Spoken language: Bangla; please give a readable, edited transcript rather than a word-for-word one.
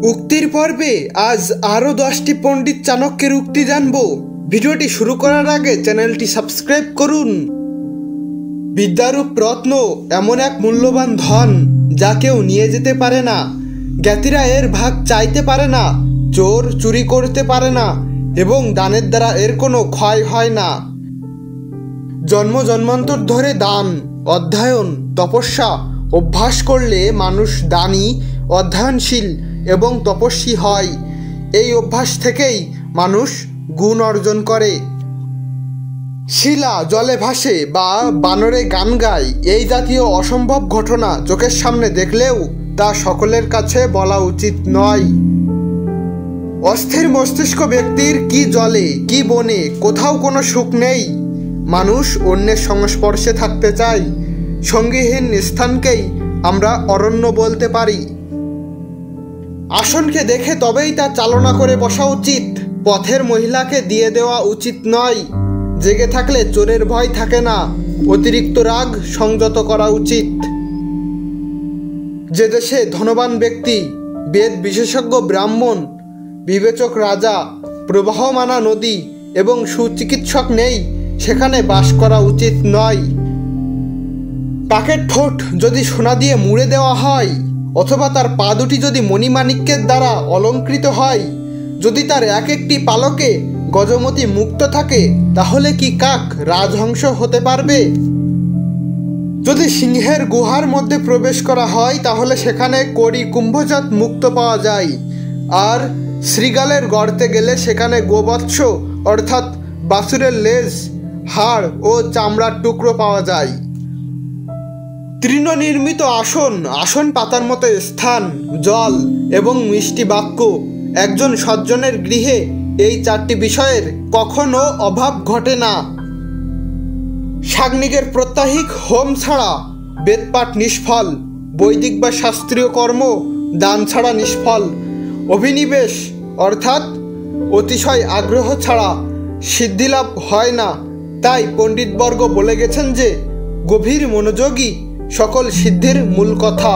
উক্তির পর্বে আজ আরও 10টি পণ্ডিত চাণক্যের উক্তি জানব। ভিডিওটি শুরু করার আগে চ্যানেলটি সাবস্ক্রাইব করুন। বিদ্যারূপ রত্ন এমন এক মূল্যবান ধন যা কেউ নিয়ে যেতে পারে না, জ্ঞাতিরা এর ভাগ চাইতে পারে না, চোর চুরি করতে পারে না এবং দানের দ্বারা এর কোনো ক্ষয় হয় না। জন্ম জন্মান্তর ধরে দান, অধ্যয়ন, তপস্যা অভ্যাস করলে মানুষ দানী, অধ্যয়নশীল এবং তপস্বী হয়। এই অভ্যাস থেকেই মানুষ গুণ অর্জন করে। শিলা জলে ভাসে বা বানরে গান গায়, এই জাতীয় অসম্ভব ঘটনা চোখের সামনে দেখলেও তা সকলের কাছে বলা উচিত নয়। অস্থির মস্তিষ্ক ব্যক্তির কি জলে কি বনে কোথাও কোনো সুখ নেই। মানুষ অন্যের সংস্পর্শে থাকতে চায়। সঙ্গীহীন স্থানকেই আমরা অরণ্য বলতে পারি। আসনকে দেখে তবেই তা চালনা করে বসা উচিত। পথের মহিলাকে দিয়ে দেওয়া উচিত নয়। জেগে থাকলে চোরের ভয় থাকে না। অতিরিক্ত রাগ সংযত করা উচিত। যে দেশে ধনবান ব্যক্তি, বেদ বিশেষজ্ঞ ব্রাহ্মণ, বিবেচক রাজা, প্রবাহমানা নদী এবং সুচিকিৎসক নেই, সেখানে বাস করা উচিত নয়। কাকের ঠোঁট যদি সোনা দিয়ে মুড়ে দেওয়া হয়, অথবা তার পা দুটি যদি মণিমাণিক্যের দ্বারা অলঙ্কৃত হয়, যদি তার এক একটি পালকে গজমতি মুক্ত থাকে, তাহলে কি কাক রাজহংস হতে পারবে? যদি সিংহের গুহার মধ্যে প্রবেশ করা হয়, তাহলে সেখানে কড়ি কুম্ভজাত মুক্ত পাওয়া যায়। আর শৃগালের গর্তে গেলে সেখানে গোবৎস অর্থাৎ বাছুরের লেজ, হাড় ও চামড়ার টুকরো পাওয়া যায়। তৃণনির্মিত আসন, আসন পাতার মতো স্থান, জল এবং মিষ্টি বাক্য, একজন সজ্জনের গৃহে এই 4টি বিষয়ের কখনো অভাব ঘটে না। সাগ্নিকের প্রত্যাহিক হোম ছাড়া বেদপাঠ নিষ্ফল, বৈদিক বা শাস্ত্রীয় কর্ম দান ছাড়া নিষ্ফল, অভিনিবেশ অর্থাৎ অতিশয় আগ্রহ ছাড়া সিদ্ধিলাভ হয় না। তাই পণ্ডিতবর্গ বলে গেছেন যে গভীর মনোযোগই সকল সিদ্ধির মূল কথা।